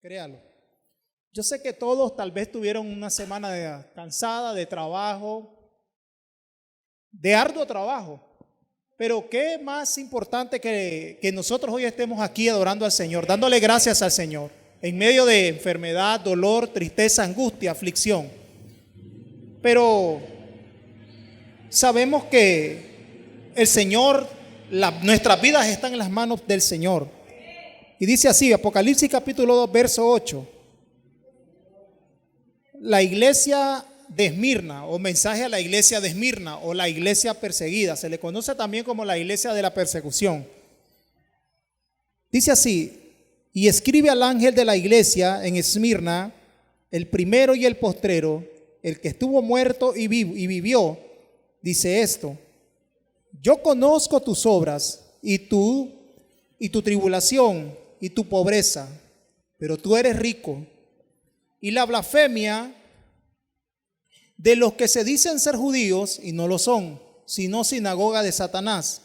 créalo. Yo sé que todos tal vez tuvieron una semana cansada de trabajo, de arduo trabajo, pero qué más importante que nosotros hoy estemos aquí adorando al Señor, dándole gracias al Señor, en medio de enfermedad, dolor, tristeza, angustia, aflicción. Pero sabemos que el Señor, nuestras vidas están en las manos del Señor. Y dice así, Apocalipsis capítulo 2, verso 8. La iglesia de Esmirna, o mensaje a la iglesia de Esmirna, o la iglesia perseguida, se le conoce también como la iglesia de la persecución. Dice así: y escribe al ángel de la iglesia en Esmirna, el primero y el postrero, el que estuvo muerto y vivió, dice esto: yo conozco tus obras y tu tribulación y tu pobreza, pero tú eres rico. Y la blasfemia de los que se dicen ser judíos y no lo son, sino sinagoga de Satanás.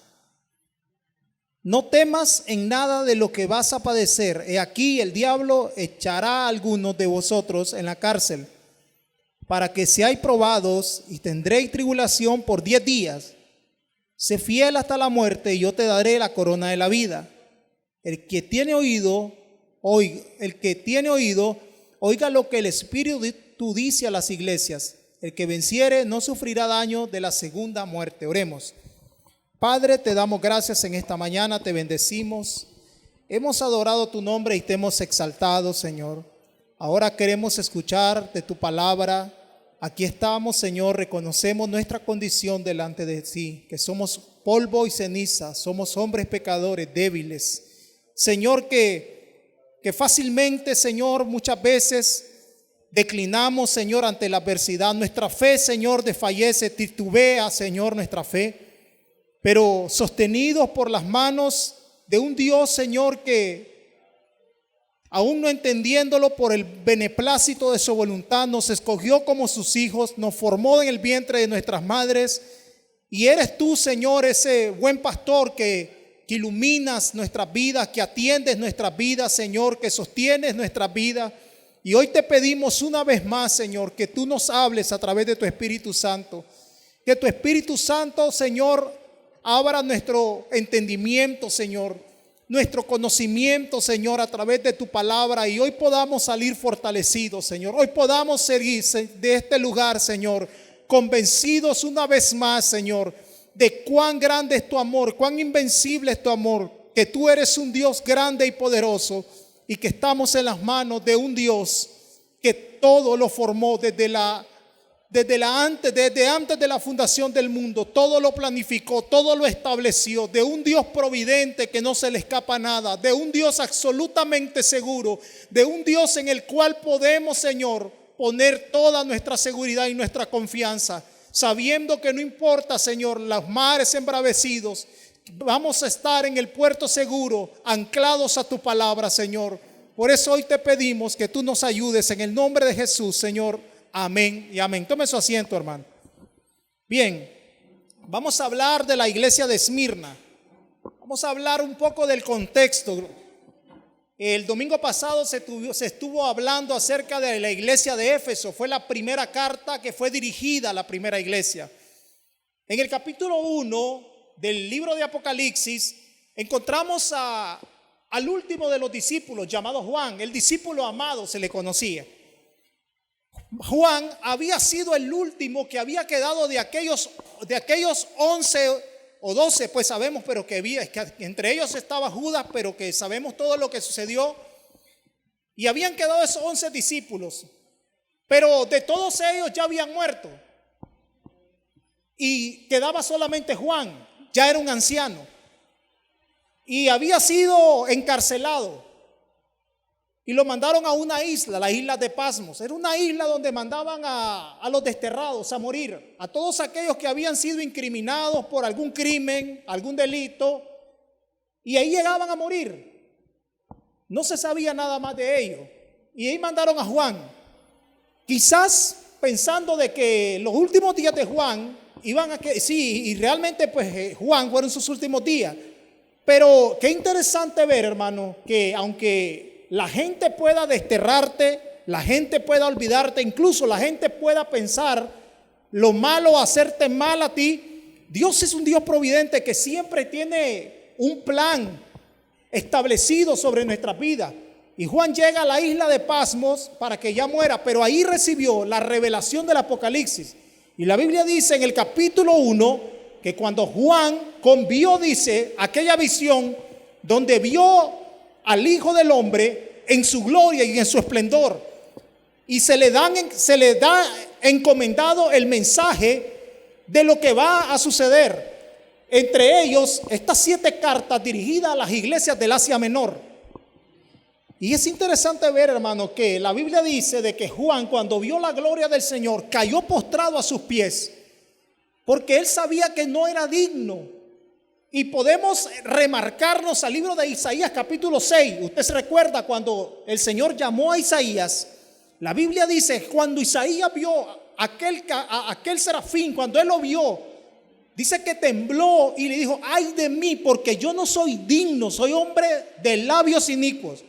No temas en nada de lo que vas a padecer. He aquí el diablo echará a algunos de vosotros en la cárcel, para que seáis probados, y tendréis tribulación por 10 días. Sé fiel hasta la muerte, y yo te daré la corona de la vida. El que tiene oído, oiga lo que el Espíritu dice a las iglesias. El que venciere no sufrirá daño de la segunda muerte. Oremos. Padre, te damos gracias en esta mañana, te bendecimos. Hemos adorado tu nombre y te hemos exaltado, Señor. Ahora queremos escuchar de tu palabra. Aquí estamos, Señor, reconocemos nuestra condición delante de ti, que somos polvo y ceniza, somos hombres pecadores, débiles. Señor, que fácilmente, Señor, muchas veces declinamos, Señor, ante la adversidad. Nuestra fe, Señor, desfallece, titubea, Señor, nuestra fe. Pero sostenidos por las manos de un Dios, Señor, que aún no entendiéndolo por el beneplácito de su voluntad, nos escogió como sus hijos, nos formó en el vientre de nuestras madres. Y eres tú, Señor, ese buen pastor que iluminas nuestras vidas, que atiendes nuestras vidas, Señor, que sostienes nuestras vidas. Y hoy te pedimos una vez más, Señor, que tú nos hables a través de tu Espíritu Santo. Que tu Espíritu Santo, Señor, abra nuestro entendimiento, Señor, nuestro conocimiento, Señor, a través de tu palabra. Y hoy podamos salir fortalecidos, Señor. Hoy podamos seguir de este lugar, Señor, convencidos una vez más, Señor, de cuán grande es tu amor, cuán invencible es tu amor, que tú eres un Dios grande y poderoso y que estamos en las manos de un Dios que todo lo formó desde antes de la fundación del mundo. Todo lo planificó, todo lo estableció, de un Dios providente que no se le escapa nada, de un Dios absolutamente seguro, de un Dios en el cual podemos, Señor, poner toda nuestra seguridad y nuestra confianza, sabiendo que no importa, Señor, los mares embravecidos, vamos a estar en el puerto seguro, anclados a tu palabra, Señor. Por eso hoy te pedimos que tú nos ayudes en el nombre de Jesús, Señor. Amén y amén. Tome su asiento, hermano. Bien, vamos a hablar de la iglesia de Esmirna. Vamos a hablar un poco del contexto. El domingo pasado se estuvo hablando acerca de la iglesia de Éfeso. Fue la primera carta que fue dirigida a la primera iglesia. En el capítulo 1 del libro de Apocalipsis encontramos al último de los discípulos, llamado Juan, el discípulo amado se le conocía. Juan había sido el último que había quedado de aquellos 11 o 12, pues sabemos, pero que entre ellos estaba Judas, pero que sabemos todo lo que sucedió. Y habían quedado esos 11 discípulos, pero de todos ellos ya habían muerto. Y quedaba solamente Juan, ya era un anciano. Y había sido encarcelado. Y lo mandaron a una isla, la isla de Pasmos. Era una isla donde mandaban a los desterrados a morir. A todos aquellos que habían sido incriminados por algún crimen, algún delito. Y ahí llegaban a morir. No se sabía nada más de ellos. Y ahí mandaron a Juan. Quizás pensando de que los últimos días de Juan iban a que sí, y realmente pues Juan fueron sus últimos días. Pero qué interesante ver, hermano, que aunque la gente pueda desterrarte, la gente pueda olvidarte, incluso la gente pueda pensar lo malo, hacerte mal a ti, Dios es un Dios providente que siempre tiene un plan establecido sobre nuestras vidas. Y Juan llega a la isla de Pasmos para que ya muera, pero ahí recibió la revelación del Apocalipsis. Y la Biblia dice en el capítulo 1 que cuando Juan vio, dice, aquella visión donde vio al Hijo del Hombre en su gloria y en su esplendor, y se le da encomendado el mensaje de lo que va a suceder. Entre ellos, estas 7 cartas dirigidas a las iglesias del Asia Menor. Y es interesante ver, hermano, que la Biblia dice de que Juan, cuando vio la gloria del Señor, cayó postrado a sus pies, porque él sabía que no era digno. Y podemos remarcarnos al libro de Isaías capítulo 6. Usted se recuerda cuando el Señor llamó a Isaías. La Biblia dice, cuando Isaías vio a aquel serafín, cuando él lo vio, dice que tembló y le dijo: ay de mí, porque yo no soy digno, soy hombre de labios inicuos.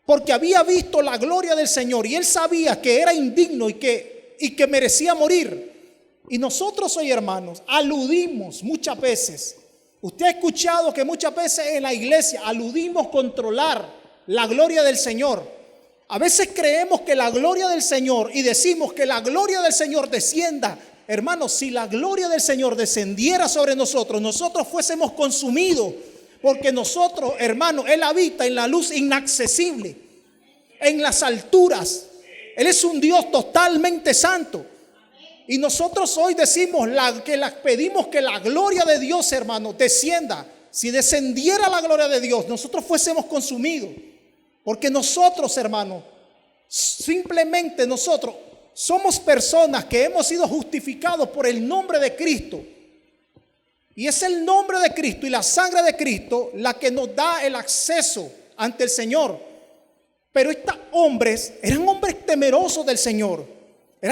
Porque había visto la gloria del Señor y él sabía que era indigno y que merecía morir. Y nosotros hoy, hermanos, aludimos muchas veces. Usted ha escuchado que muchas veces en la iglesia aludimos controlar la gloria del Señor. A veces creemos que la gloria del Señor, y decimos que la gloria del Señor descienda. Hermanos, si la gloria del Señor descendiera sobre nosotros, nosotros fuésemos consumidos. Porque nosotros, hermanos, Él habita en la luz inaccesible, en las alturas. Él es un Dios totalmente santo. Y nosotros hoy decimos pedimos que la gloria de Dios, hermanos, descienda. Si descendiera la gloria de Dios, nosotros fuésemos consumidos. Porque nosotros, hermanos, simplemente nosotros somos personas que hemos sido justificados por el nombre de Cristo. Y es el nombre de Cristo y la sangre de Cristo la que nos da el acceso ante el Señor. Pero estos hombres eran hombres temerosos del Señor.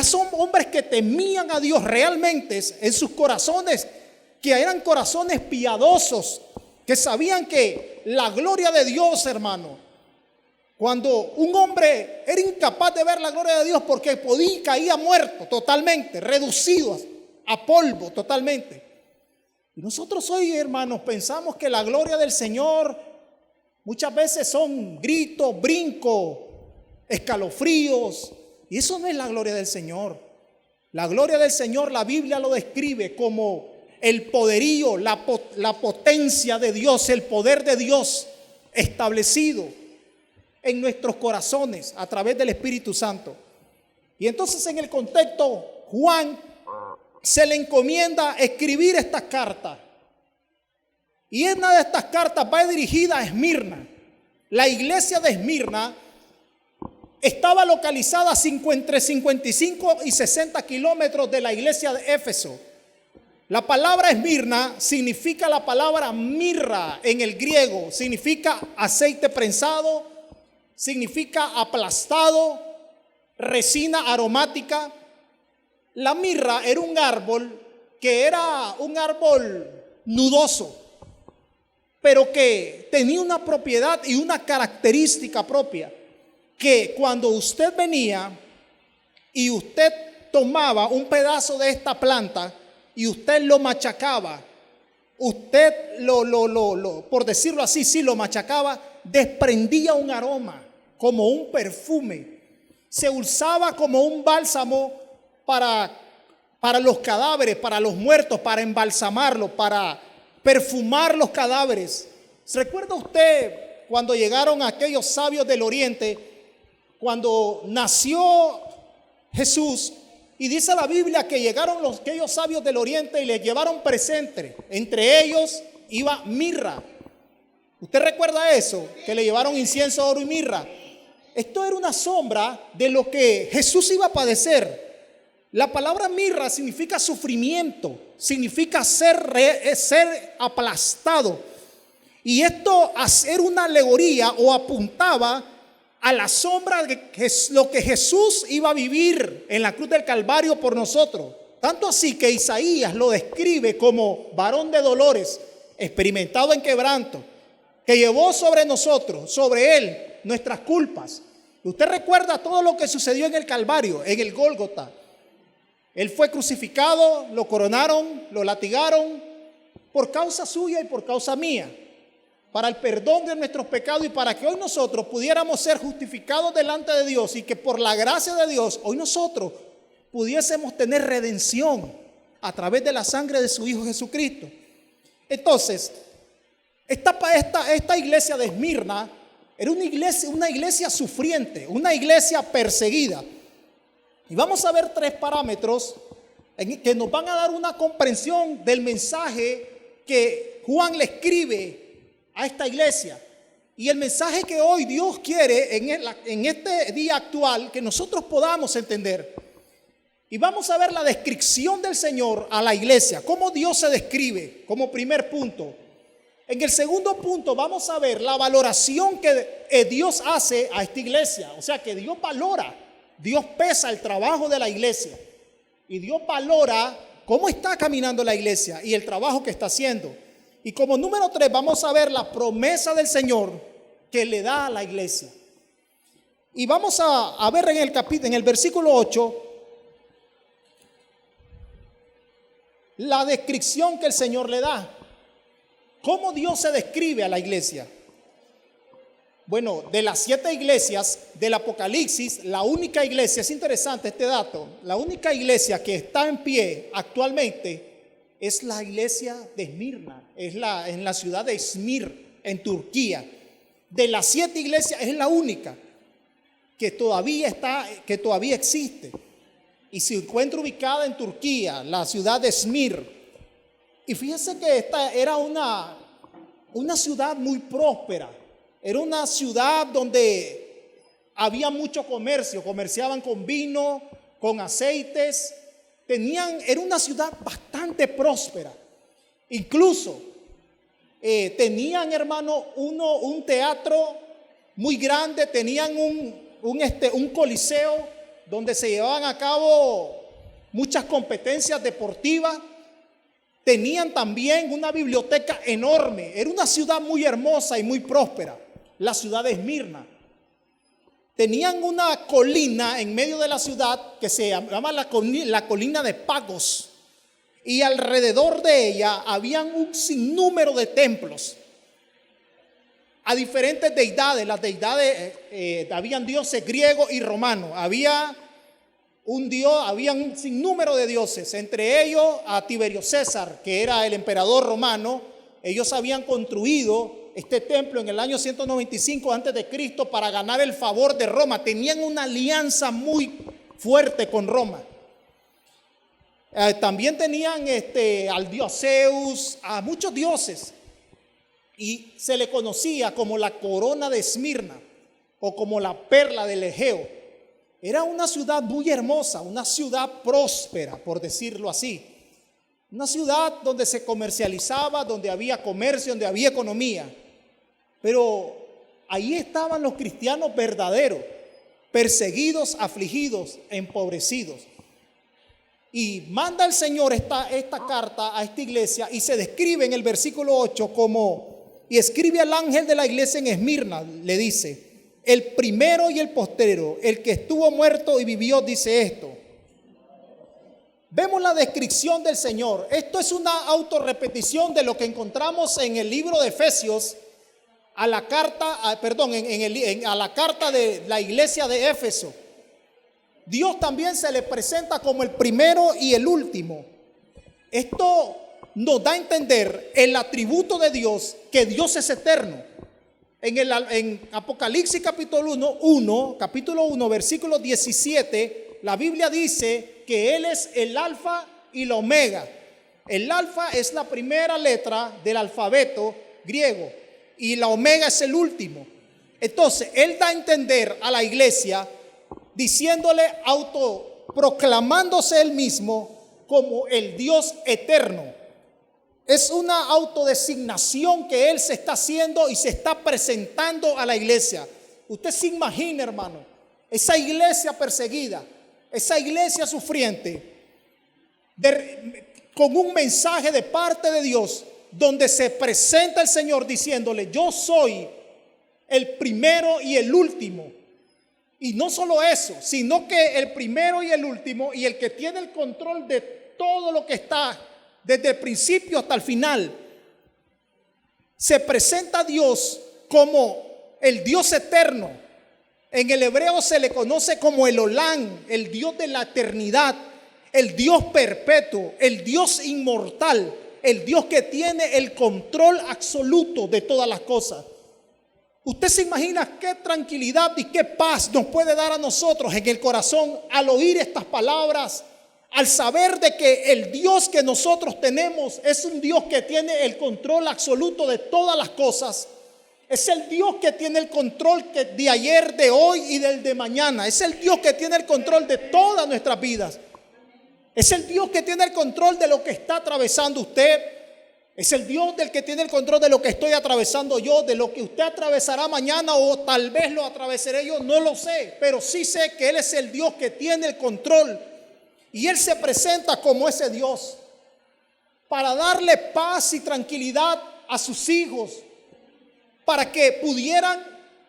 Son hombres que temían a Dios realmente en sus corazones, que eran corazones piadosos, que sabían que la gloria de Dios, hermano, cuando un hombre era incapaz de ver la gloria de Dios porque caía muerto totalmente, reducido a polvo totalmente. Y nosotros hoy, hermanos, pensamos que la gloria del Señor muchas veces son gritos, brincos, escalofríos. Y eso no es la gloria del Señor. La gloria del Señor, la Biblia lo describe como el poderío, la potencia de Dios, el poder de Dios establecido en nuestros corazones a través del Espíritu Santo. Y entonces en el contexto, Juan se le encomienda escribir estas cartas. Y una de estas cartas va dirigida a Esmirna. La iglesia de Esmirna estaba localizada entre 55 y 60 kilómetros de la iglesia de Éfeso. La palabra Esmirna significa la palabra mirra en el griego. Significa aceite prensado, significa aplastado, resina aromática. La mirra era un árbol que era un árbol nudoso, pero que tenía una propiedad y una característica propia, que cuando usted venía y usted tomaba un pedazo de esta planta y usted lo machacaba, usted por decirlo así, sí lo machacaba, desprendía un aroma como un perfume. Se usaba como un bálsamo para los cadáveres, para los muertos, para embalsamarlos, para perfumar los cadáveres. ¿Recuerda usted cuando llegaron aquellos sabios del oriente, cuando nació Jesús? Y dice la Biblia que llegaron aquellos sabios del oriente y le llevaron presentes. Entre ellos iba mirra. ¿Usted recuerda eso? Que le llevaron incienso, oro y mirra. Esto era una sombra de lo que Jesús iba a padecer. La palabra mirra significa sufrimiento, significa ser aplastado. Y esto hacer una alegoría o apuntaba a la sombra de lo que Jesús iba a vivir en la cruz del Calvario por nosotros. Tanto así que Isaías lo describe como varón de dolores, experimentado en quebranto, que llevó sobre nosotros, sobre Él, nuestras culpas. Usted recuerda todo lo que sucedió en el Calvario, en el Gólgota. Él fue crucificado, lo coronaron, lo latigaron por causa suya y por causa mía, para el perdón de nuestros pecados y para que hoy nosotros pudiéramos ser justificados delante de Dios y que por la gracia de Dios hoy nosotros pudiésemos tener redención a través de la sangre de su Hijo Jesucristo. Entonces, esta iglesia de Esmirna era una iglesia sufriente, una iglesia perseguida. Y vamos a ver 3 parámetros que nos van a dar una comprensión del mensaje que Juan le escribe a esta iglesia. Y el mensaje que hoy Dios quiere en este día actual que nosotros podamos entender. Y vamos a ver la descripción del Señor a la iglesia, cómo Dios se describe como primer punto. En el segundo punto vamos a ver la valoración que Dios hace a esta iglesia. O sea que Dios valora, Dios pesa el trabajo de la iglesia. Y Dios valora cómo está caminando la iglesia y el trabajo que está haciendo. Y como número 3 vamos a ver la promesa del Señor que le da a la iglesia. Y vamos a ver en el versículo 8 la descripción que el Señor le da. ¿Cómo Dios se describe a la iglesia? Bueno, de las 7 iglesias del Apocalipsis, la única iglesia, es interesante este dato, la única iglesia que está en pie actualmente es la iglesia de Esmirna, en la ciudad de Izmir, en Turquía. De las 7 iglesias es la única que todavía existe. Y se encuentra ubicada en Turquía, la ciudad de Izmir. Y fíjense que esta era una ciudad muy próspera. Era una ciudad donde había mucho comercio. Comerciaban con vino, con aceites. Era una ciudad bastante próspera. Incluso tenían, hermano, un teatro muy grande. Tenían un coliseo donde se llevaban a cabo muchas competencias deportivas. Tenían también una biblioteca enorme. Era una ciudad muy hermosa y muy próspera, la ciudad de Esmirna. Tenían una colina en medio de la ciudad que se llamaba la colina de Pagos. Y alrededor de ella habían un sinnúmero de templos a diferentes deidades. Las deidades, habían dioses griegos y romanos. Había un sinnúmero de dioses, entre ellos a Tiberio César, que era el emperador romano. Ellos habían construido este templo en el año 195 antes de Cristo para ganar el favor de Roma. Tenían una alianza muy fuerte con Roma. También tenían al dios Zeus, a muchos dioses. Y se le conocía como la corona de Esmirna o como la perla del Egeo. Era una ciudad muy hermosa, una ciudad próspera, por decirlo así. Una ciudad donde se comercializaba, donde había comercio, donde había economía. Pero ahí estaban los cristianos verdaderos, perseguidos, afligidos, empobrecidos. Y manda el Señor esta carta a esta iglesia y se describe en el versículo 8 y escribe al ángel de la iglesia en Esmirna, le dice: el primero y el postrero, el que estuvo muerto y vivió, dice esto. Vemos la descripción del Señor. Esto es una autorrepetición de lo que encontramos en el libro de Efesios, a la carta de la iglesia de Éfeso. Dios también se le presenta como el primero y el último. Esto nos da a entender el atributo de Dios, que Dios es eterno. En Apocalipsis capítulo 1, versículo 17, la Biblia dice que Él es el alfa y la omega. El alfa es la primera letra del alfabeto griego y la omega es el último. Entonces, Él da a entender a la iglesia diciéndole, autoproclamándose Él mismo como el Dios eterno. Es una autodesignación que Él se está haciendo y se está presentando a la iglesia. Usted se imagina, hermano, esa iglesia perseguida, esa iglesia sufriente, con un mensaje de parte de Dios donde se presenta el Señor diciéndole: yo soy el primero y el último. Y no solo eso, sino que el primero y el último, y el que tiene el control de todo lo que está desde el principio hasta el final. Se presenta a Dios como el Dios eterno. En el hebreo se le conoce como el Olán, el Dios de la eternidad, el Dios perpetuo, el Dios inmortal, el Dios que tiene el control absoluto de todas las cosas. Usted se imagina qué tranquilidad y qué paz nos puede dar a nosotros en el corazón al oír estas palabras, al saber de que el Dios que nosotros tenemos es un Dios que tiene el control absoluto de todas las cosas. Es el Dios que tiene el control de ayer, de hoy y del de mañana. Es el Dios que tiene el control de todas nuestras vidas. Es el Dios que tiene el control de lo que está atravesando usted. Es el Dios del que tiene el control de lo que estoy atravesando yo, de lo que usted atravesará mañana o tal vez lo atravesaré yo, no lo sé. Pero sí sé que Él es el Dios que tiene el control. Y Él se presenta como ese Dios para darle paz y tranquilidad a sus hijos, para que pudieran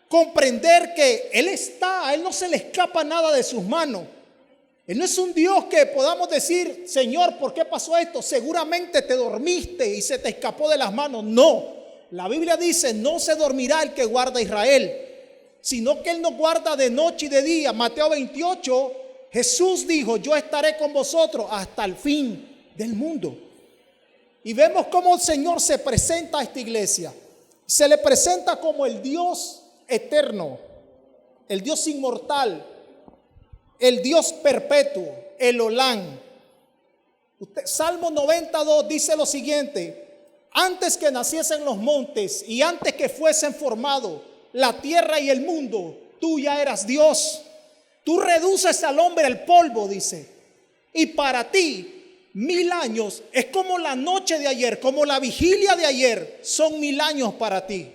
comprender que Él está, a Él no se le escapa nada de sus manos. Él no es un Dios que podamos decir: Señor, ¿por qué pasó esto? Seguramente te dormiste y se te escapó de las manos. No, la Biblia dice: no se dormirá el que guarda a Israel, sino que Él nos guarda de noche y de día. Mateo 28, Jesús dijo: yo estaré con vosotros hasta el fin del mundo. Y vemos cómo el Señor se presenta a esta iglesia. Se le presenta como el Dios eterno, el Dios inmortal, el Dios perpetuo, el Olán. Salmo 92 dice lo siguiente: antes que naciesen los montes y antes que fuesen formados la tierra y el mundo, tú ya eras Dios. Tú reduces al hombre al polvo, dice, y para ti 1000 años es como la noche de ayer, como la vigilia de ayer, son 1000 años para ti.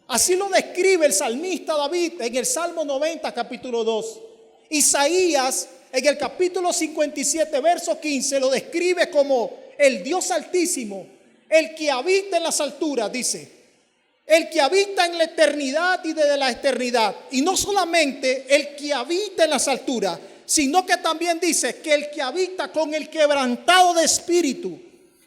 Así lo describe el salmista David en el Salmo 90, capítulo 2. Isaías en el capítulo 57, verso 15 lo describe como el Dios altísimo, el que habita en las alturas, dice, el que habita en la eternidad y desde la eternidad. Y no solamente el que habita en las alturas, sino que también dice que el que habita con el quebrantado de espíritu.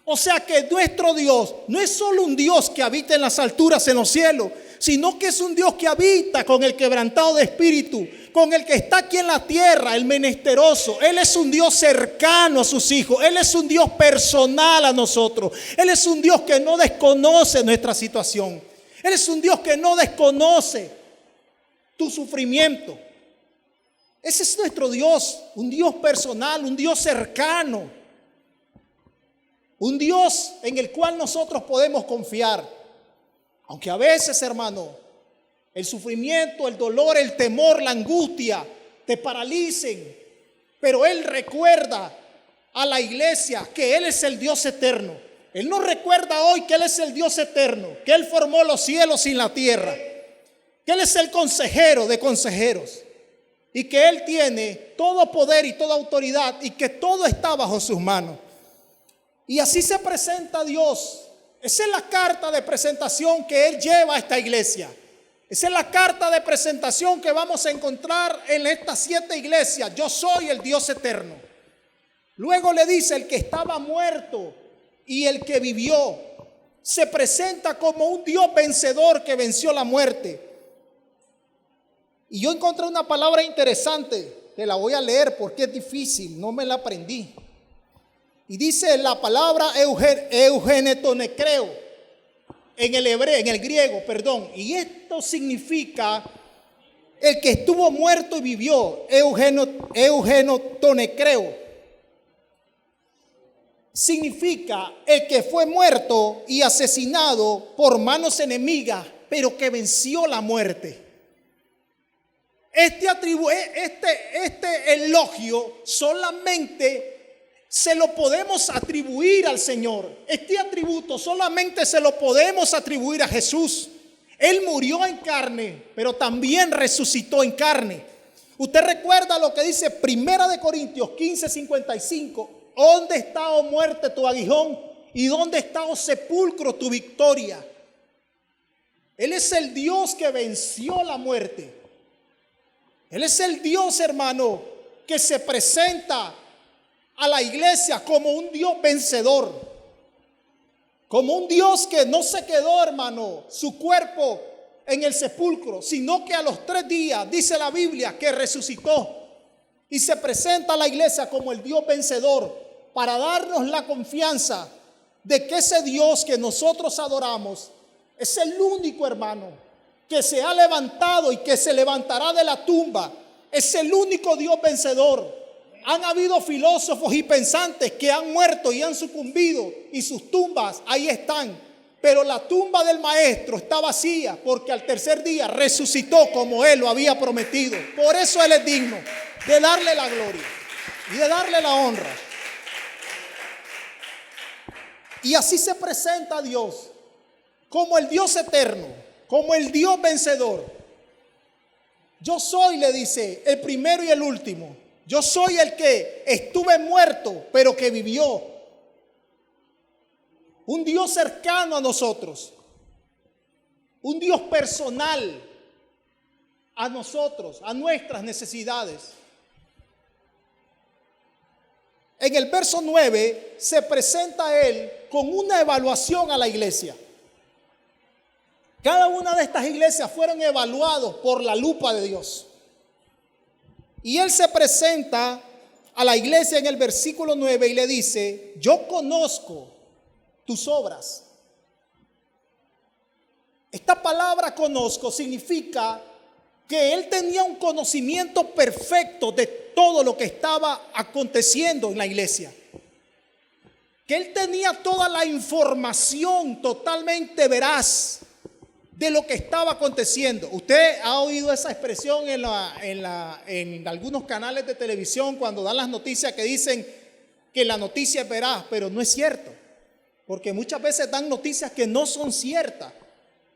O sea que nuestro Dios no es solo un Dios que habita en las alturas, en los cielos, sino que es un Dios que habita con el quebrantado de espíritu, con el que está aquí en la tierra, el menesteroso. Él es un Dios cercano a sus hijos. Él es un Dios personal a nosotros. Él es un Dios que no desconoce nuestra situación. Él es un Dios que no desconoce tu sufrimiento. Ese es nuestro Dios, un Dios personal, un Dios cercano, un Dios en el cual nosotros podemos confiar. Aunque a veces, hermano, el sufrimiento, el dolor, el temor, la angustia te paralicen, pero Él recuerda a la iglesia que Él es el Dios eterno. Él nos recuerda hoy que Él es el Dios eterno, que Él formó los cielos y la tierra, que Él es el consejero de consejeros y que Él tiene todo poder y toda autoridad y que todo está bajo sus manos. Y así se presenta Dios. Esa es la carta de presentación que Él lleva a esta iglesia. Esa es la carta de presentación que vamos a encontrar en estas 7 iglesias. Yo soy el Dios eterno. Luego le dice: el que estaba muerto y el que vivió. Se presenta como un Dios vencedor que venció la muerte. Y yo encontré una palabra interesante, que la voy a leer porque es difícil, no me la aprendí. Y dice la palabra eugenetonecreo en el hebreo, en el griego, perdón. Y esto significa el que estuvo muerto y vivió. Eugenetonecreo significa el que fue muerto y asesinado por manos enemigas, pero que venció la muerte. Este elogio solamente se lo podemos atribuir al Señor. Este atributo solamente se lo podemos atribuir a Jesús. Él murió en carne, pero también resucitó en carne. Usted recuerda lo que dice 1 Corintios 15:55. ¿Dónde está, oh muerte, tu aguijón? ¿Y dónde está, oh sepulcro, tu victoria? Él es el Dios que venció la muerte. Él es el Dios, hermano, que se presenta a la iglesia como un Dios vencedor. Como un Dios que no se quedó, hermano, su cuerpo en el sepulcro, sino que a los 3 días, dice la Biblia, que resucitó. Y se presenta a la iglesia como el Dios vencedor para darnos la confianza de que ese Dios que nosotros adoramos es el único, hermano, que se ha levantado y que se levantará de la tumba. Es el único Dios vencedor. Han habido filósofos y pensantes que han muerto y han sucumbido y sus tumbas ahí están. Pero la tumba del maestro está vacía porque al 3er día resucitó como él lo había prometido. Por eso él es digno de darle la gloria y de darle la honra. Y así se presenta a Dios como el Dios eterno, como el Dios vencedor. Yo soy, le dice, el primero y el último. Yo soy el que estuve muerto, pero que vivió. Un Dios cercano a nosotros. Un Dios personal a nosotros, a nuestras necesidades. En el verso 9 se presenta Él con una evaluación a la iglesia. Cada una de estas iglesias fueron evaluados por la lupa de Dios. Y Él se presenta a la iglesia en el versículo 9 y le dice: yo conozco tus obras. Esta palabra conozco significa que Él tenía un conocimiento perfecto de todo lo que estaba aconteciendo en la iglesia. Que Él tenía toda la información totalmente veraz de lo que estaba aconteciendo. Usted ha oído esa expresión en algunos canales de televisión cuando dan las noticias que dicen que la noticia es veraz, pero no es cierto. Porque muchas veces dan noticias que no son ciertas.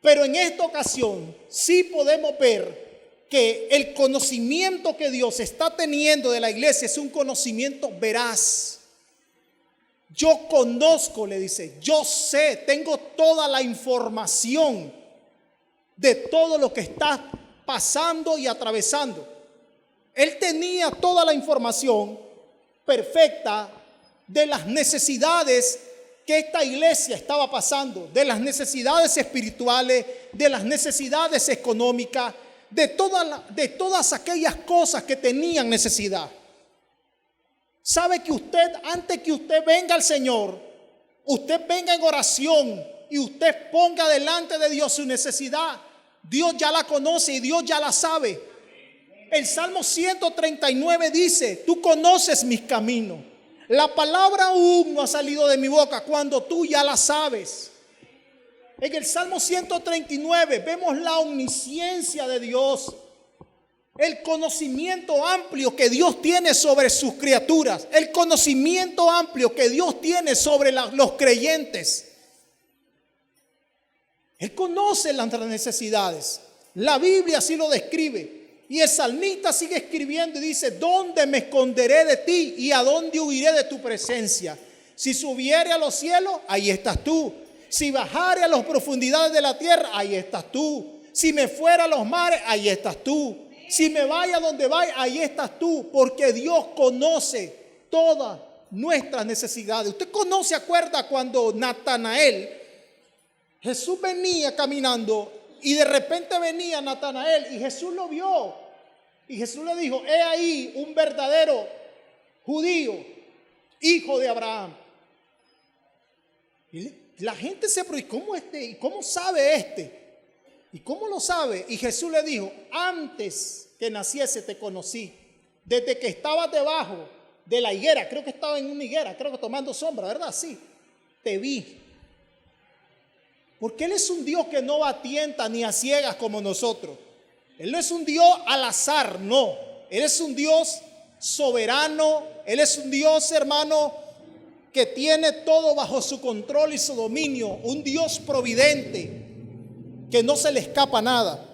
Pero en esta ocasión sí podemos ver que el conocimiento que Dios está teniendo de la iglesia es un conocimiento veraz. Yo conozco, le dice, yo sé, tengo toda la información de todo lo que está pasando y atravesando. Él tenía toda la información perfecta de las necesidades que esta iglesia estaba pasando, de las necesidades espirituales, de las necesidades económicas, de todas aquellas cosas que tenían necesidad. Sabe que usted, antes que usted venga al Señor, usted venga en oración y usted ponga delante de Dios su necesidad, Dios ya la conoce y Dios ya la sabe. El Salmo 139 dice: tú conoces mis caminos. La palabra aún no ha salido de mi boca cuando tú ya la sabes. En el Salmo 139 vemos la omnisciencia de Dios, el conocimiento amplio que Dios tiene sobre sus criaturas, el conocimiento amplio que Dios tiene sobre los creyentes. Él conoce las necesidades. La Biblia así lo describe. Y el salmista sigue escribiendo y dice: ¿dónde me esconderé de ti y a dónde huiré de tu presencia? Si subiere a los cielos, ahí estás tú. Si bajare a las profundidades de la tierra, ahí estás tú. Si me fuera a los mares, ahí estás tú. Si me vaya donde vaya, ahí estás tú. Porque Dios conoce todas nuestras necesidades. Usted conoce, acuerda cuando Natanael, Jesús venía caminando y de repente venía Natanael y Jesús lo vio. Y Jesús le dijo: he ahí un verdadero judío, hijo de Abraham. Y la gente se preguntó: ¿cómo ¿Y cómo sabe este? ¿Y cómo lo sabe? Y Jesús le dijo: antes que naciese te conocí. Desde que estabas debajo de la higuera, creo que estaba en una higuera, creo que tomando sombra, ¿verdad? Sí, te vi. Porque Él es un Dios que no va a tientas ni a ciegas como nosotros. Él no es un Dios al azar, no. Él es un Dios soberano. Él es un Dios, hermano, que tiene todo bajo su control y su dominio. Un Dios providente, que no se le escapa nada.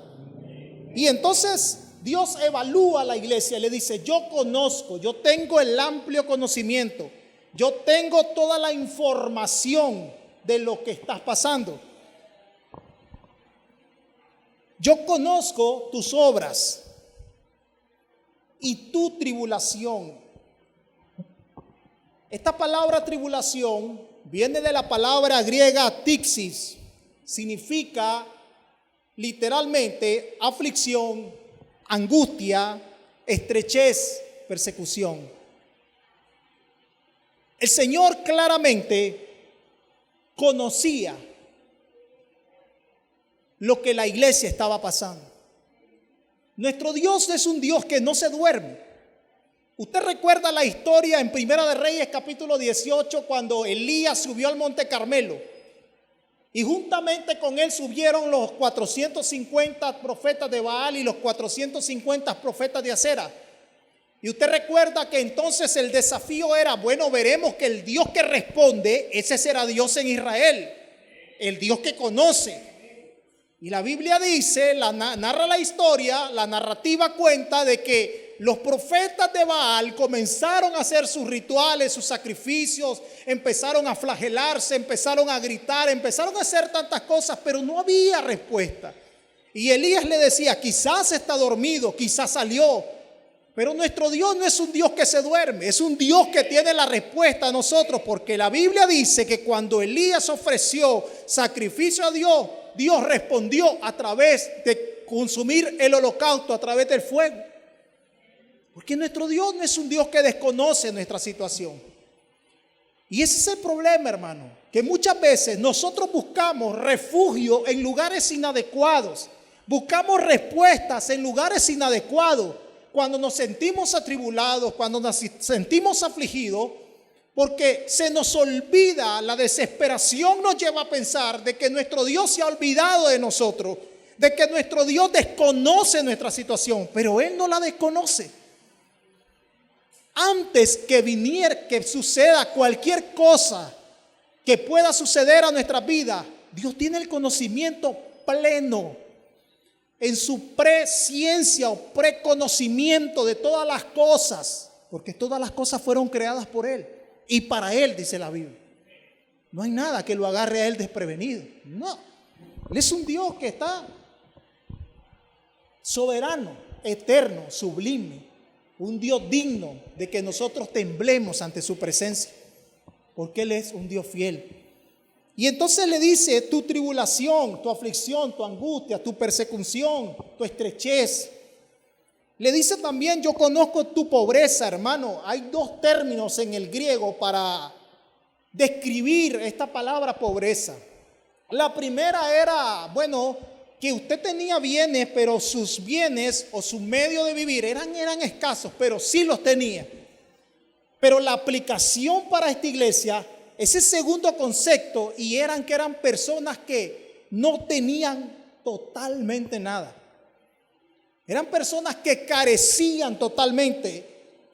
Y entonces Dios evalúa a la iglesia y le dice: yo conozco, yo tengo el amplio conocimiento Yo tengo toda la información de lo que estás pasando. Yo conozco tus obras y tu tribulación. Esta palabra tribulación viene de la palabra griega tixis. Significa literalmente aflicción, angustia, estrechez, persecución. El Señor claramente conocía lo que la iglesia estaba pasando. Nuestro Dios es un Dios que no se duerme. Usted recuerda la historia en Primera de Reyes capítulo 18 cuando Elías subió al monte Carmelo y juntamente con él subieron los 450 profetas de Baal y los 450 profetas de Acera. Y usted recuerda que entonces el desafío era, bueno, veremos que el Dios que responde, ese será Dios en Israel, el Dios que conoce. Y la Biblia dice, narra la historia, la narrativa cuenta de que los profetas de Baal comenzaron a hacer sus rituales, sus sacrificios, empezaron a flagelarse, empezaron a gritar, empezaron a hacer tantas cosas, pero no había respuesta. Y Elías le decía, quizás está dormido, quizás salió, pero nuestro Dios no es un Dios que se duerme, es un Dios que tiene la respuesta a nosotros, porque la Biblia dice que cuando Elías ofreció sacrificio a Dios, Dios respondió a través de consumir el holocausto, a través del fuego. Porque nuestro Dios no es un Dios que desconoce nuestra situación. Y ese es el problema, hermano, que muchas veces nosotros buscamos refugio en lugares inadecuados, buscamos respuestas en lugares inadecuados, cuando nos sentimos atribulados, cuando nos sentimos afligidos, porque se nos olvida, la desesperación nos lleva a pensar de que nuestro Dios se ha olvidado de nosotros, de que nuestro Dios desconoce nuestra situación, pero Él no la desconoce. Antes que suceda cualquier cosa que pueda suceder a nuestra vida, Dios tiene el conocimiento pleno en su presciencia o preconocimiento de todas las cosas, porque todas las cosas fueron creadas por Él y para Él, dice la Biblia. No hay nada que lo agarre a Él desprevenido. No, Él es un Dios que está soberano, eterno, sublime. Un Dios digno de que nosotros temblemos ante su presencia, porque Él es un Dios fiel. Y entonces le dice, tu tribulación, tu aflicción, tu angustia, tu persecución, tu estrechez. Le dice también, yo conozco tu pobreza, hermano. Hay dos términos en el griego para describir esta palabra pobreza. La primera era, bueno, que usted tenía bienes, pero sus bienes o su medio de vivir eran escasos, pero sí los tenía. Pero la aplicación para esta iglesia, ese segundo concepto, y que eran personas que no tenían totalmente nada. Eran personas que carecían totalmente,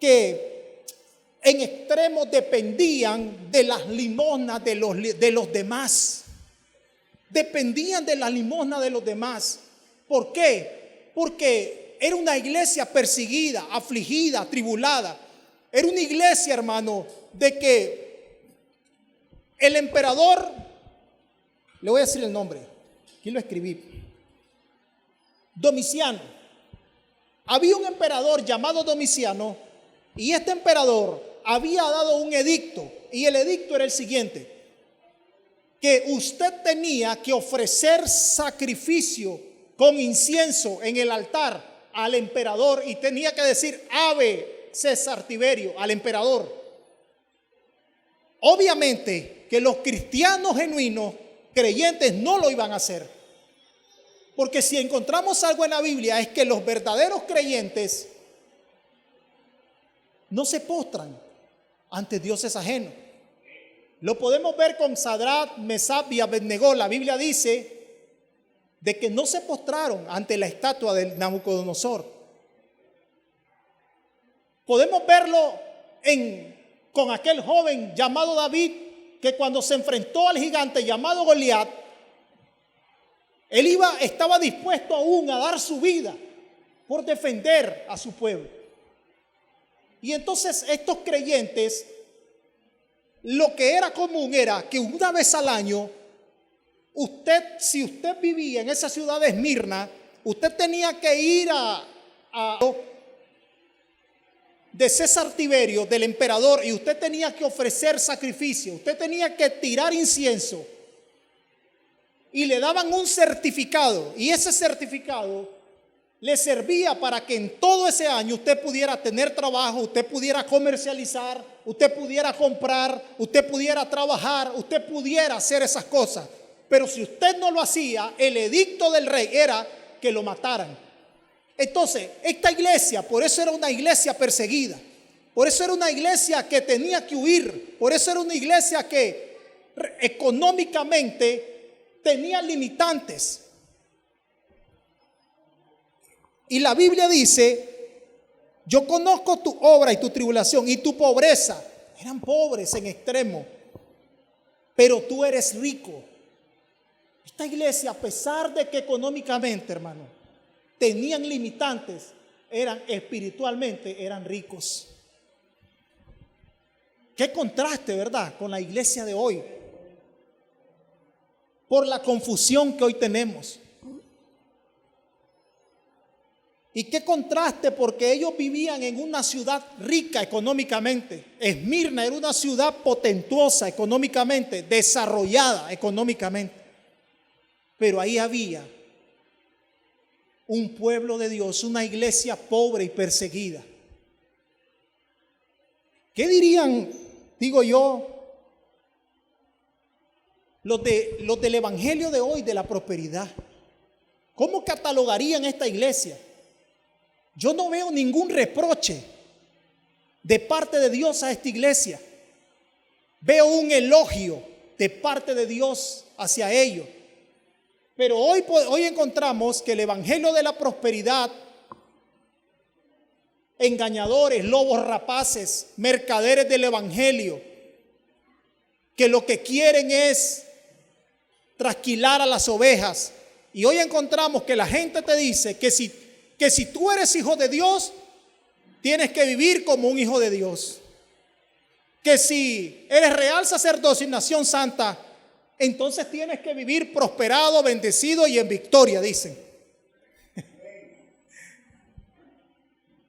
que en extremo dependían de las limosnas de los demás. Dependían de la limosna de los demás. ¿Por qué? Porque era una iglesia perseguida, afligida, atribulada. Era una iglesia, hermano, de que el emperador, le voy a decir el nombre, aquí lo escribí, Domiciano. Había un emperador llamado Domiciano y este emperador había dado un edicto, y el edicto era el siguiente: que usted tenía que ofrecer sacrificio con incienso en el altar al emperador y tenía que decir Ave César Tiberio al emperador. Obviamente que los cristianos genuinos, creyentes, no lo iban a hacer. Porque si encontramos algo en la Biblia es que los verdaderos creyentes no se postran ante dioses ajenos. Lo podemos ver con Sadrach, Mesach y Abednego. La Biblia dice de que no se postraron ante la estatua de Nabucodonosor. Podemos verlo con aquel joven llamado David, que cuando se enfrentó al gigante llamado Goliat, él estaba dispuesto aún a dar su vida por defender a su pueblo. Y entonces estos creyentes lo que era común era que una vez al año, si usted vivía en esa ciudad de Esmirna, usted tenía que ir de César Tiberio, del emperador, y usted tenía que ofrecer sacrificio, usted tenía que tirar incienso, y le daban un certificado, y ese certificado le servía para que en todo ese año usted pudiera tener trabajo, usted pudiera comercializar, usted pudiera comprar, usted pudiera trabajar, usted pudiera hacer esas cosas. Pero si usted no lo hacía, el edicto del rey era que lo mataran. Entonces, esta iglesia, por eso era una iglesia perseguida, por eso era una iglesia que tenía que huir, por eso era una iglesia que económicamente tenía limitantes. Y la Biblia dice: yo conozco tu obra y tu tribulación y tu pobreza. Eran pobres en extremo, pero tú eres rico. Esta iglesia, a pesar de que económicamente, hermano, tenían limitantes, eran ricos. Qué contraste, ¿verdad?, con la iglesia de hoy, por la confusión que hoy tenemos. Y qué contraste, porque ellos vivían en una ciudad rica económicamente. Esmirna era una ciudad potentuosa económicamente, desarrollada económicamente. Pero ahí había un pueblo de Dios, una iglesia pobre y perseguida. ¿Qué dirían, digo yo, los del evangelio de hoy de la prosperidad? ¿Cómo catalogarían esta iglesia? Yo no veo ningún reproche de parte de Dios a esta iglesia. Veo un elogio de parte de Dios hacia ellos. Pero hoy encontramos que el evangelio de la prosperidad, engañadores, lobos rapaces, mercaderes del evangelio, que lo que quieren es trasquilar a las ovejas. Y hoy encontramos que la gente te dice que si tú eres hijo de Dios, tienes que vivir como un hijo de Dios. Que si eres real sacerdocio y nación santa, entonces tienes que vivir prosperado, bendecido y en victoria, dicen.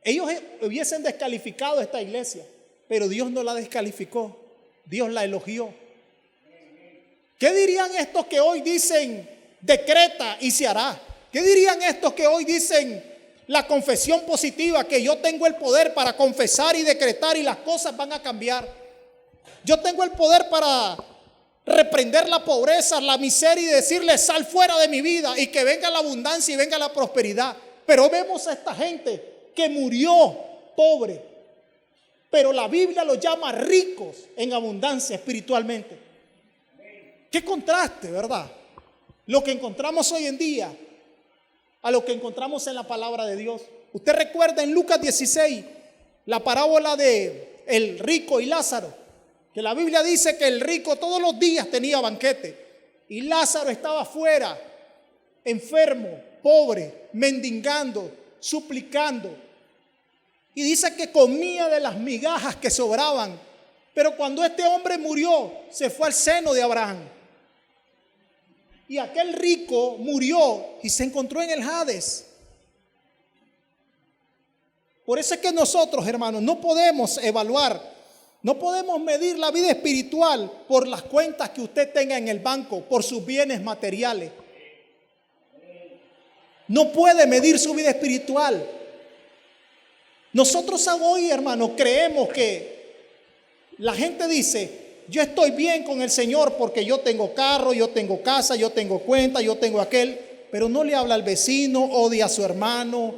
Ellos hubiesen descalificado esta iglesia, pero Dios no la descalificó, Dios la elogió. ¿Qué dirían estos que hoy dicen decreta y se hará? ¿Qué dirían estos que hoy dicen la confesión positiva, que yo tengo el poder para confesar y decretar y las cosas van a cambiar? Yo tengo el poder para reprender la pobreza, la miseria y decirle: sal fuera de mi vida, y que venga la abundancia y venga la prosperidad. Pero vemos a esta gente que murió pobre, pero la Biblia los llama ricos en abundancia espiritualmente. Qué contraste, ¿verdad? Lo que encontramos hoy en día a lo que encontramos en la palabra de Dios. Usted recuerda en Lucas 16 la parábola de el rico y Lázaro, que la Biblia dice que el rico todos los días tenía banquete y Lázaro estaba afuera, enfermo, pobre, mendigando, suplicando, y dice que comía de las migajas que sobraban. Pero cuando este hombre murió, se fue al seno de Abraham. Y aquel rico murió y se encontró en el Hades. Por eso es que nosotros, hermanos, no podemos evaluar, no podemos medir la vida espiritual por las cuentas que usted tenga en el banco, por sus bienes materiales. No puede medir su vida espiritual. Nosotros hoy, hermanos, creemos que la gente dice: yo estoy bien con el Señor porque yo tengo carro, yo tengo casa, yo tengo cuenta, yo tengo aquel. Pero no le habla al vecino, odia a su hermano,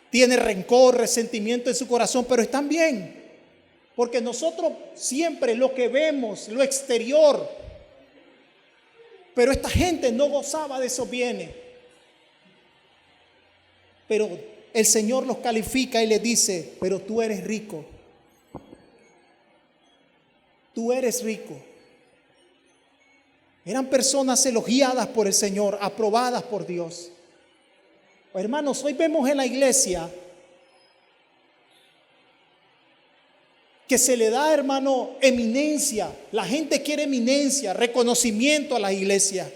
tiene rencor, resentimiento en su corazón, pero están bien. Porque nosotros siempre lo que vemos, lo exterior, pero esta gente no gozaba de esos bienes. Pero el Señor los califica y les dice: pero tú eres rico. Tú eres rico. Eran personas elogiadas por el Señor, aprobadas por Dios. Hermanos, hoy vemos en la iglesia que se le da, hermano, eminencia. La gente quiere eminencia, reconocimiento a las iglesias.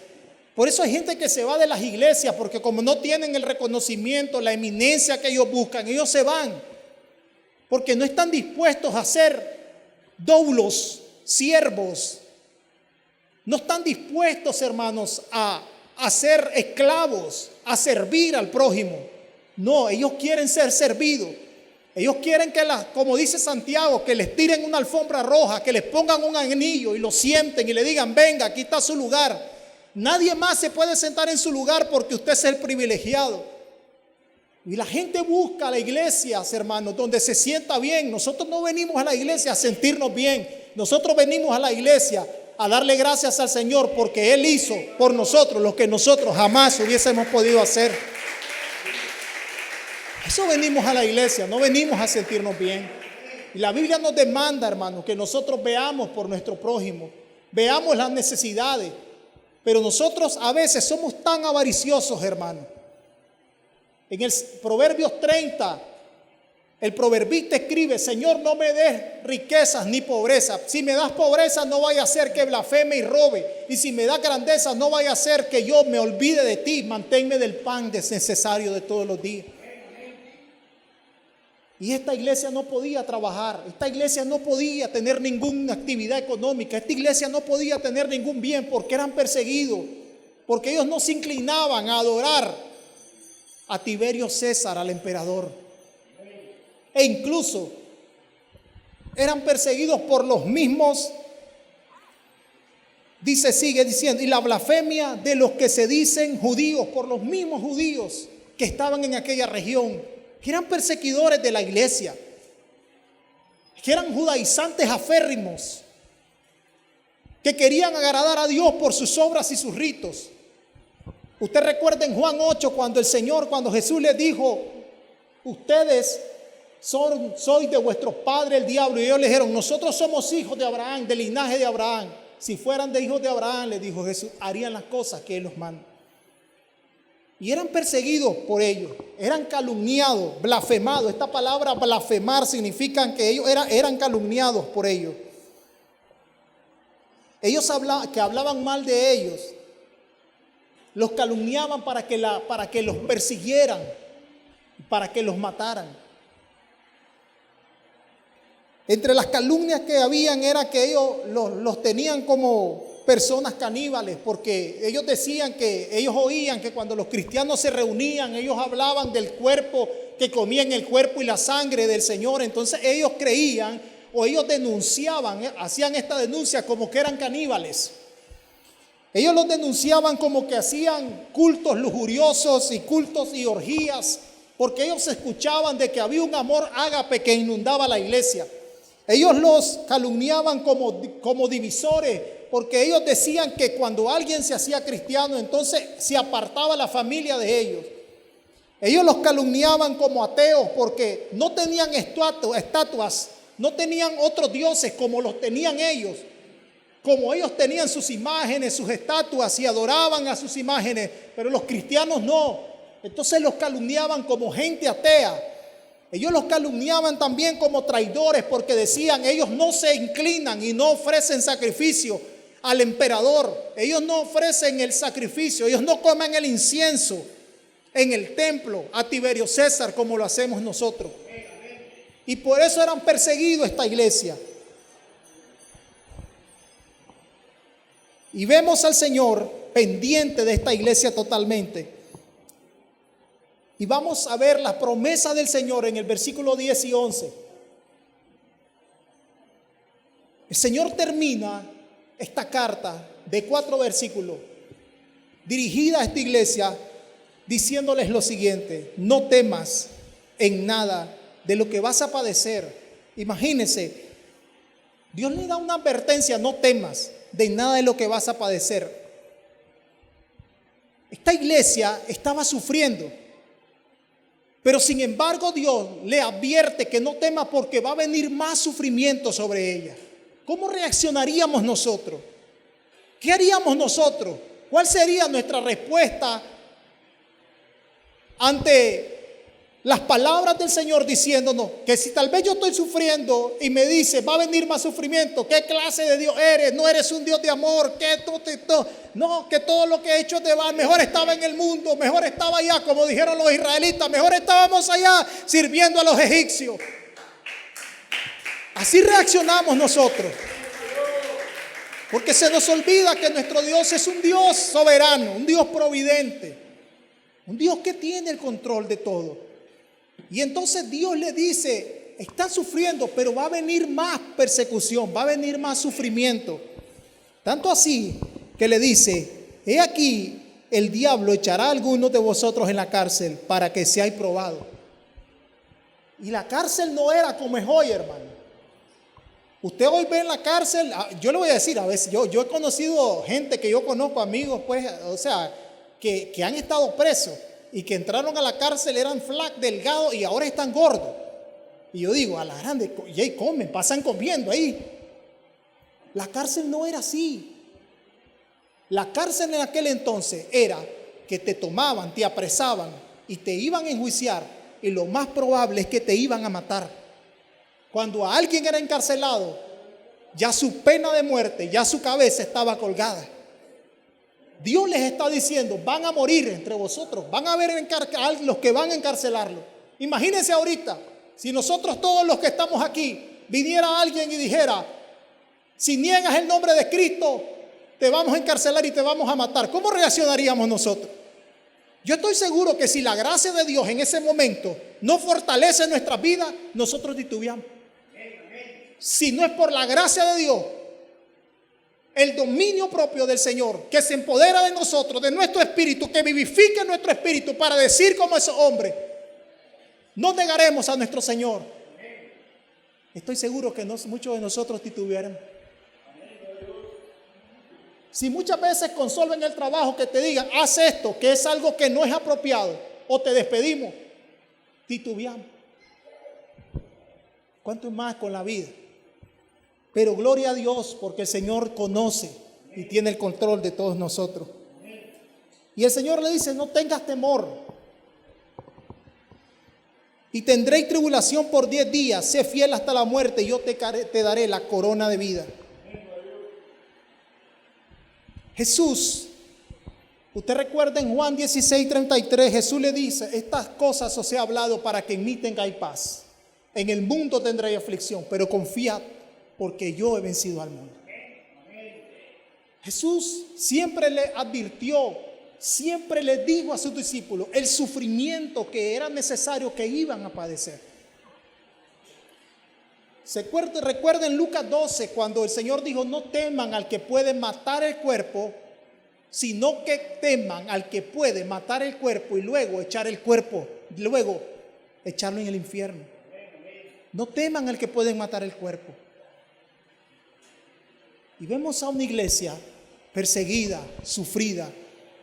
Por eso hay gente que se va de las iglesias, porque como no tienen el reconocimiento, la eminencia que ellos buscan, ellos se van. Porque no están dispuestos a ser doulos, siervos. No están dispuestos, hermanos, a ser esclavos, a servir al prójimo. No, ellos quieren ser servidos. Ellos quieren que, como dice Santiago, que les tiren una alfombra roja, que les pongan un anillo y lo sienten y le digan, venga, aquí está su lugar. Nadie más se puede sentar en su lugar porque usted es el privilegiado. Y la gente busca a la iglesia, hermanos, donde se sienta bien. Nosotros no venimos a la iglesia a sentirnos bien. Nosotros venimos a la iglesia a darle gracias al Señor porque Él hizo por nosotros lo que nosotros jamás hubiésemos podido hacer. Eso venimos a la iglesia, no venimos a sentirnos bien. Y la Biblia nos demanda, hermanos, que nosotros veamos por nuestro prójimo, veamos las necesidades. Pero nosotros a veces somos tan avariciosos, hermanos. En el Proverbios 30, el proverbista escribe, Señor, no me des riquezas ni pobreza. Si me das pobreza, no vaya a ser que blasfeme y robe. Y si me das grandeza, no vaya a ser que yo me olvide de ti. Manténme del pan necesario de todos los días. Y esta iglesia no podía trabajar, esta iglesia no podía tener ninguna actividad económica, esta iglesia no podía tener ningún bien porque eran perseguidos, porque ellos no se inclinaban a adorar a Tiberio César, al emperador. E incluso eran perseguidos por los mismos, sigue diciendo, y la blasfemia de los que se dicen judíos, por los mismos judíos que estaban en aquella región, que eran perseguidores de la iglesia, que eran judaizantes aférrimos, que querían agradar a Dios por sus obras y sus ritos. Usted recuerda en Juan 8 cuando Jesús les dijo, ustedes sois de vuestro padre el diablo, y ellos le dijeron, nosotros somos hijos de Abraham, del linaje de Abraham. Si fueran de hijos de Abraham, les dijo Jesús, harían las cosas que Él los manda. Y eran perseguidos por ellos, eran calumniados, blasfemados. Esta palabra blasfemar significa que ellos eran calumniados por ellos. Ellos que hablaban mal de ellos, los calumniaban para que los persiguieran, para que los mataran. Entre las calumnias que habían era que ellos los tenían como personas caníbales, porque ellos decían ellos oían que cuando los cristianos se reunían, ellos hablaban del cuerpo, que comían el cuerpo y la sangre del Señor. Entonces ellos creían, o ellos denunciaban, hacían esta denuncia como que eran caníbales. Ellos los denunciaban como que hacían cultos lujuriosos y cultos y orgías, porque ellos escuchaban de que había un amor ágape que inundaba la iglesia. Ellos los calumniaban como divisores, porque ellos decían que cuando alguien se hacía cristiano, entonces se apartaba la familia de ellos. Ellos los calumniaban como ateos porque no tenían estatuas, no tenían otros dioses como los tenían ellos. Como ellos tenían sus imágenes, sus estatuas y adoraban a sus imágenes, pero los cristianos no. Entonces los calumniaban como gente atea. Ellos los calumniaban también como traidores porque decían, ellos no se inclinan y no ofrecen sacrificio al emperador. Ellos no ofrecen el sacrificio, ellos no comen el incienso en el templo a Tiberio César como lo hacemos nosotros. Y por eso eran perseguidos esta iglesia. Y vemos al Señor pendiente de esta iglesia totalmente. Y vamos a ver la promesa del Señor en el versículo 10 y 11. El Señor termina esta carta de 4 versículos dirigida a esta iglesia diciéndoles lo siguiente: no temas en nada de lo que vas a padecer. Imagínense, Dios le da una advertencia: no temas de nada de lo que vas a padecer. Esta iglesia estaba sufriendo, pero sin embargo Dios le advierte que no tema porque va a venir más sufrimiento sobre ella. ¿Cómo reaccionaríamos nosotros? ¿Qué haríamos nosotros? ¿Cuál sería nuestra respuesta ante las palabras del Señor diciéndonos que si tal vez yo estoy sufriendo y me dice va a venir más sufrimiento, ¿qué clase de Dios eres? No eres un Dios de amor, no, que todo lo que he hecho te va, mejor estaba en el mundo, mejor estaba allá, como dijeron los israelitas, mejor estábamos allá sirviendo a los egipcios. Así reaccionamos nosotros, porque se nos olvida que nuestro Dios es un Dios soberano, un Dios providente, un Dios que tiene el control de todo. Y entonces Dios le dice, están sufriendo, pero va a venir más persecución, va a venir más sufrimiento. Tanto así que le dice, he aquí, el diablo echará a algunos de vosotros en la cárcel para que seáis probados. Y la cárcel no era como es hoy, hermano. Usted hoy ve en la cárcel, yo le voy a decir, a veces yo he conocido gente que yo conozco, amigos, pues, o sea, que han estado presos y que entraron a la cárcel, eran flacos, delgados y ahora están gordos. Y yo digo, a la grande, y ahí comen, pasan comiendo ahí. La cárcel no era así. La cárcel en aquel entonces era que te tomaban, te apresaban y te iban a enjuiciar, y lo más probable es que te iban a matar. Cuando a alguien era encarcelado, ya su pena de muerte, ya su cabeza estaba colgada. Dios les está diciendo, van a morir entre vosotros, van a haber los que van a encarcelarlo. Imagínense ahorita, si nosotros todos los que estamos aquí, viniera alguien y dijera, si niegas el nombre de Cristo, te vamos a encarcelar y te vamos a matar. ¿Cómo reaccionaríamos nosotros? Yo estoy seguro que si la gracia de Dios en ese momento no fortalece nuestras vidas, nosotros titubeamos. Si no es por la gracia de Dios, el dominio propio del Señor, que se empodera de nosotros, de nuestro espíritu, que vivifica nuestro espíritu para decir como esos hombres, no negaremos a nuestro Señor. Estoy seguro que muchos de nosotros titubearán. Si muchas veces con solo en el trabajo que te digan, haz esto, que es algo que no es apropiado, o te despedimos, titubeamos. ¿Cuánto más con la vida? Pero gloria a Dios, porque el Señor conoce y tiene el control de todos nosotros. Y el Señor le dice, no tengas temor. Y tendréis tribulación por 10 días, sé fiel hasta la muerte y yo te daré la corona de vida. Jesús, usted recuerda en Juan 16:33, Jesús le dice, estas cosas os he hablado para que en mí tengáis paz. En el mundo tendréis aflicción, pero confiad, porque yo he vencido al mundo. Jesús siempre le advirtió, siempre le dijo a sus discípulos el sufrimiento que era necesario que iban a padecer. Recuerden Lucas 12, cuando el Señor dijo, no teman al que puede matar el cuerpo, sino que teman al que puede matar el cuerpo y luego echar el cuerpo, luego echarlo en el infierno. No teman al que puede matar el cuerpo. Y vemos a una iglesia perseguida, sufrida,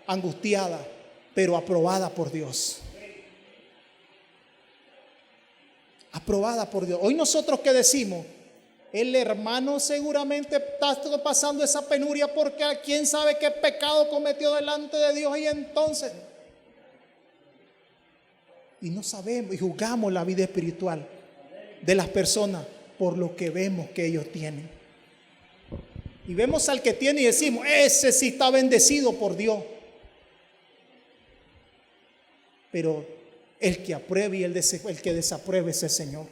angustiada, pero aprobada por Dios. Aprobada por Dios. Hoy nosotros que decimos, el hermano seguramente está pasando esa penuria porque quién sabe qué pecado cometió delante de Dios y entonces. Y no sabemos y juzgamos la vida espiritual de las personas por lo que vemos que ellos tienen. Y vemos al que tiene y decimos, ese sí está bendecido por Dios. Pero el que apruebe y el que desapruebe es el Señor.